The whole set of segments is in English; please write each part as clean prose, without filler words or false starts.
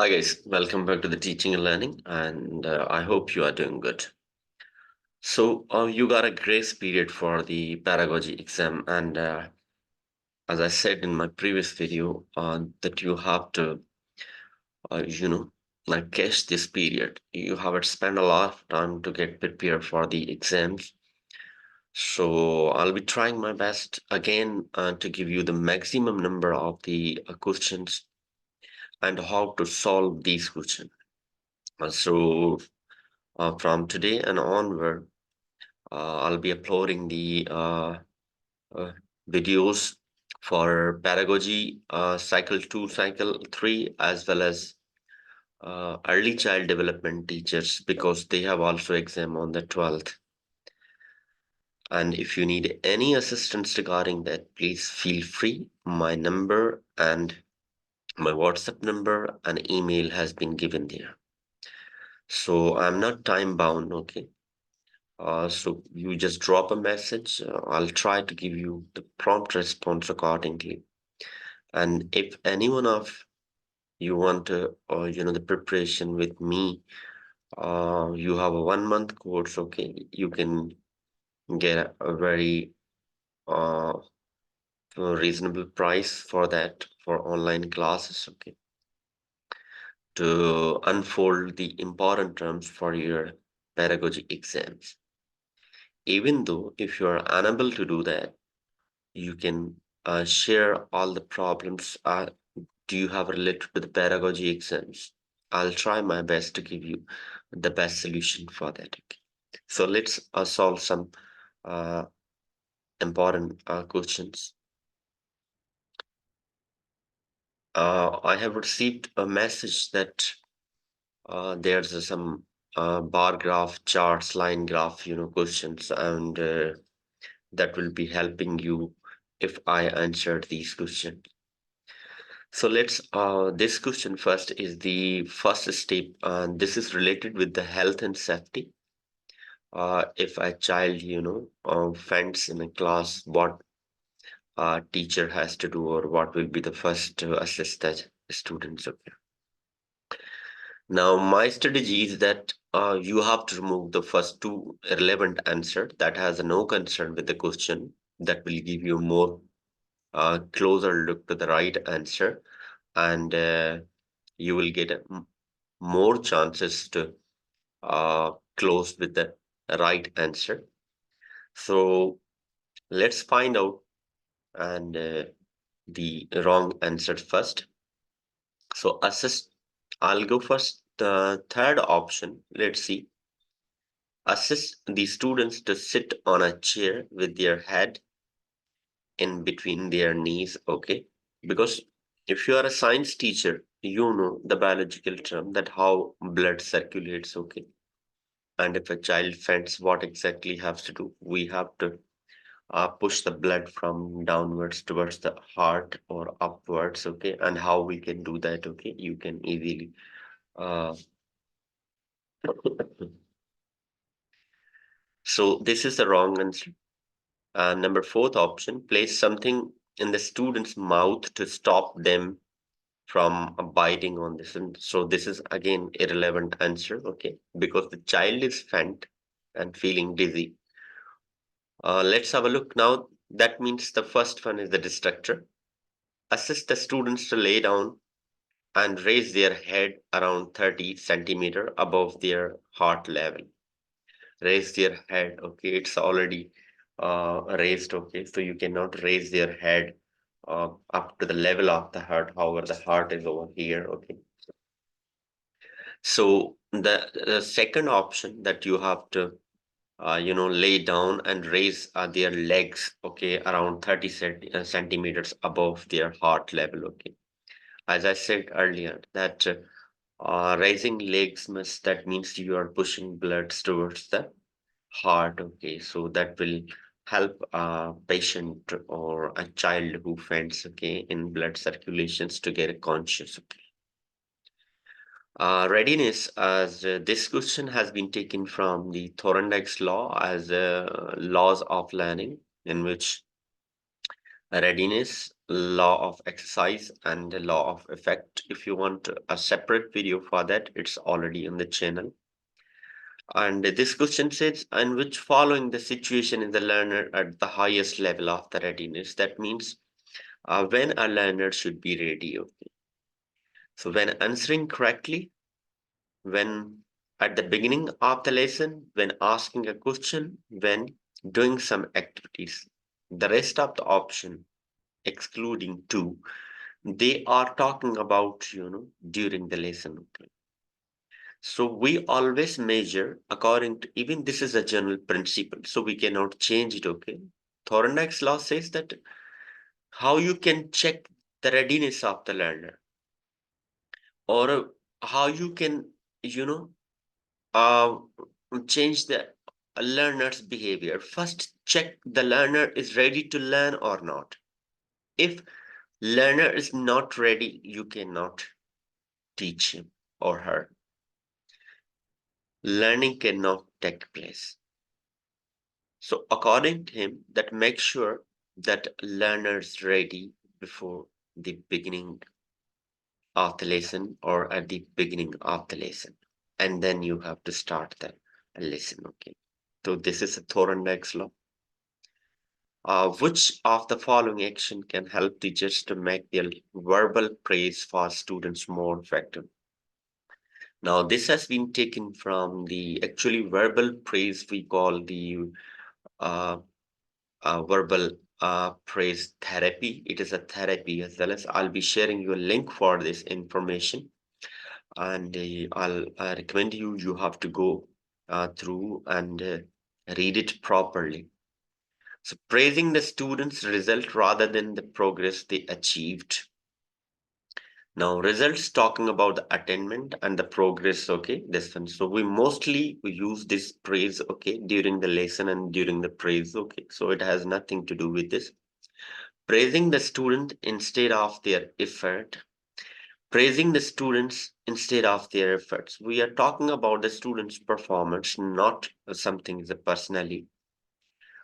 Hi guys, welcome back to the Teaching and Learning, and I hope you are doing good. So you got a grace period for the pedagogy exam, and as I said in my previous video, that you have to, uh, you know, like catch this period. You have to spend a lot of time to get prepared for the exams. So I'll be trying my best again to give you the maximum number of the questions and how to solve these questions. So from today and onward, I'll be uploading the uh, videos for pedagogy cycle 2, cycle 3, as well as early child development teachers because they have also exam on the 12th. And if you need any assistance regarding that, please feel free. My number and my WhatsApp number and email has been given there. So I'm not time bound, okay? So you just drop a message. I'll try to give you the prompt response accordingly. And if anyone of you want to, the preparation with me, you have a 1 month course. Okay, you can get a very uh, reasonable price for that for online classes. Okay, to unfold the important terms for your pedagogy exams. Even though if you are unable to do that, you can share all the problems do you have related to the pedagogy exams. I'll try my best to give you the best solution for that. Okay. So let's solve some uh, important questions. I have received a message that there's some bar graph charts, line graph, questions, and that will be helping you if I answered these questions. So this question first is the first step, and this is related with the health and safety. If a child, faints in a class, what teacher has to do, or what will be the first to assess that students. Okay. Now, my strategy is that you have to remove the first two irrelevant answer that has no concern with the question. That will give you more closer look to the right answer, and you will get more chances to close with the right answer. So let's find out and the wrong answer first. So assist. I'll go first. The third option. Let's see. Assist the students to sit on a chair with their head in between their knees. Okay, because if you are a science teacher, you know the biological term that how blood circulates. Okay, and if a child faints, what exactly has to do? We have to push the blood from downwards towards the heart or upwards. Okay, and how we can do that? Okay, you can easily. Uh, so this is the wrong answer. Number fourth option: place something in the student's mouth to stop them from biting on this. And so this is again irrelevant answer. Okay, because the child is faint and feeling dizzy. Let's have a look now. That means the first one is the distractor. Assist the students to lay down and raise their head around 30 centimeter above their heart level. Raise their head. Okay, it's already raised. Okay, so you cannot raise their head up to the level of the heart. However, the heart is over here. Okay, so the second option that you have to lay down and raise their legs, okay, around 30 centimeters above their heart level. Okay, as I said earlier, that raising legs must that means you are pushing blood towards the heart. Okay, so that will help a patient or a child who faints, okay, in blood circulations to get a conscious. Okay. Readiness, as this question has been taken from the Thorndike's law as laws of learning, in which readiness law of exercise and the law of effect. If you want a separate video for that, it's already on the channel. And this question says, in which following the situation is the learner at the highest level of the readiness? That means when a learner should be ready. Okay. So when answering correctly, when at the beginning of the lesson, when asking a question, when doing some activities. The rest of the option, excluding two, they are talking about, during the lesson. Okay. So we always measure according to, even this is a general principle, so we cannot change it. Okay. Thorndike's law says that how you can check the readiness of the learner, or how you can, you know, uh, change the learner's behavior. First, check the learner is ready to learn or not. If learner is not ready, you cannot teach him or her. Learning cannot take place. So according to him, that make sure that learners ready before the beginning of the lesson or at the beginning of the lesson. And then you have to start the lesson. Okay. So this is a Thorndike's law. Which of the following action can help teachers to make their verbal praise for students more effective? Now, this has been taken from the actually verbal praise we call the uh, verbal praise therapy. It is a therapy as well as I'll be sharing you a link for this information, and I'll recommend you have to go through and read it properly. So praising the students' result rather than the progress they achieved. Now, results talking about the attainment and the progress, okay, this one. So we use this praise, okay, during the lesson and during the praise, okay. So it has nothing to do with this. Praising the student instead of their effort. Praising the students instead of their efforts. We are talking about the student's performance, not something the personally.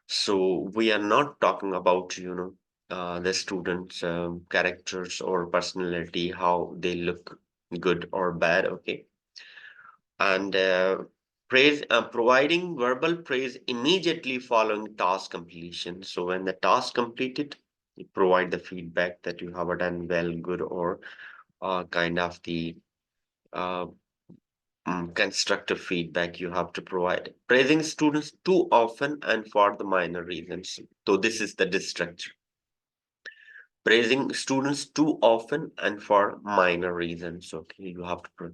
So we are not talking about, the students' characters or personality, how they look good or bad, okay? And providing verbal praise immediately following task completion. So when the task completed, you provide the feedback that you have done well, good, or kind of the uh, constructive feedback you have to provide. Praising students too often and for the minor reasons. So this is the distraction. Praising students too often and for minor reasons. Okay, you have to.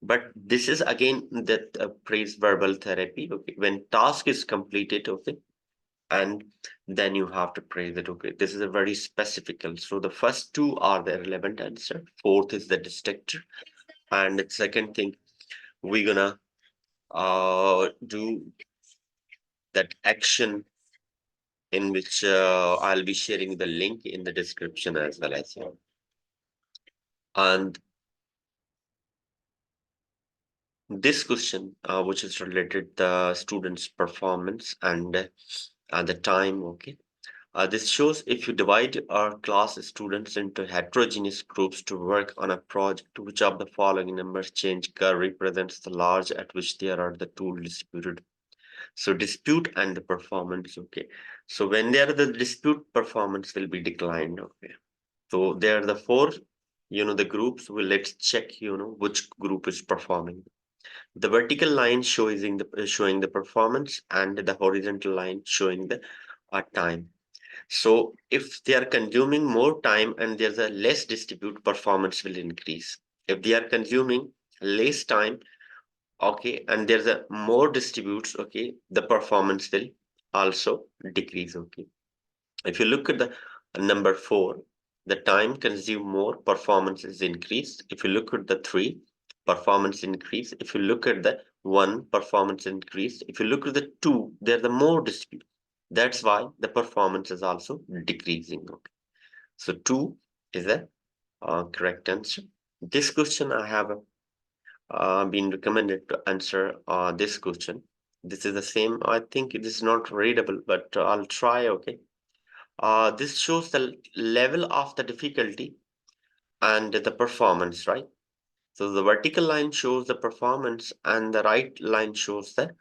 But this is again that praise verbal therapy. Okay, when task is completed. Okay, and then you have to praise it. Okay, this is a very specific. So the first two are the relevant answer. Fourth is the distractor, and the second thing we're gonna do that action in which I'll be sharing the link in the description as well as well. And this question, which is related the student's performance and the time, okay. This shows if you divide our class students into heterogeneous groups to work on a project, which of the following numbers change curve represents the large at which there are the tool distributed. So dispute and the performance, okay. So when there the dispute, performance will be declined, okay. So there are the four, the groups. Well, let's check, which group is performing. The vertical line showing the performance, and the horizontal line showing the time. So if they are consuming more time and there's a less dispute, performance will increase. If they are consuming less time, okay, and there's a more distributes, okay, the performance will also decrease, okay. If you look at the number four, the time consumed more, performance is increased. If you look at the three, performance increase. If you look at the one, performance increased. If you look at the two, there's the more dispute. That's why the performance is also decreasing, okay. So two is the correct answer. This question I have been recommended to answer this question. This is the same. I think it is not readable, but I'll try. Okay. This shows the level of the difficulty and the performance, right? So the vertical line shows the performance and the right line shows the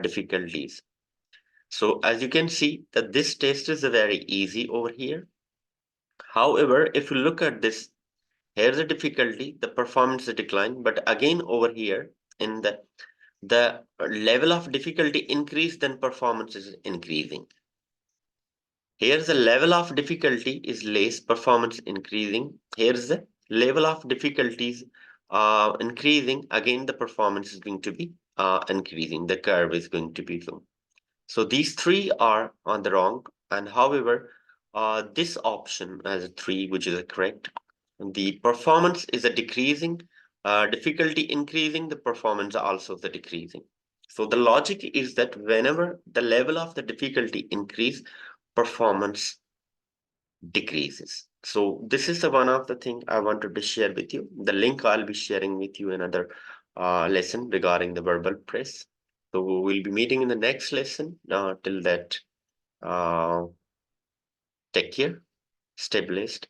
difficulties. So as you can see that this test is very easy over here. However, if you look at this, here's the difficulty, the performance decline, but again over here in the level of difficulty increase, then performance is increasing. Here's the level of difficulty is less, performance increasing. Here's the level of difficulties increasing, again the performance is going to be increasing, the curve is going to be low. So these three are on the wrong, and however, this option as a three, which is a correct, the performance is a decreasing, difficulty increasing, the performance also the decreasing. So the logic is that whenever the level of the difficulty increase, performance decreases. So this is the one of the thing I wanted to share with you. The link I'll be sharing with you another lesson regarding the verbal press. So we'll be meeting in the next lesson. Till that, uh, take care, stay blessed.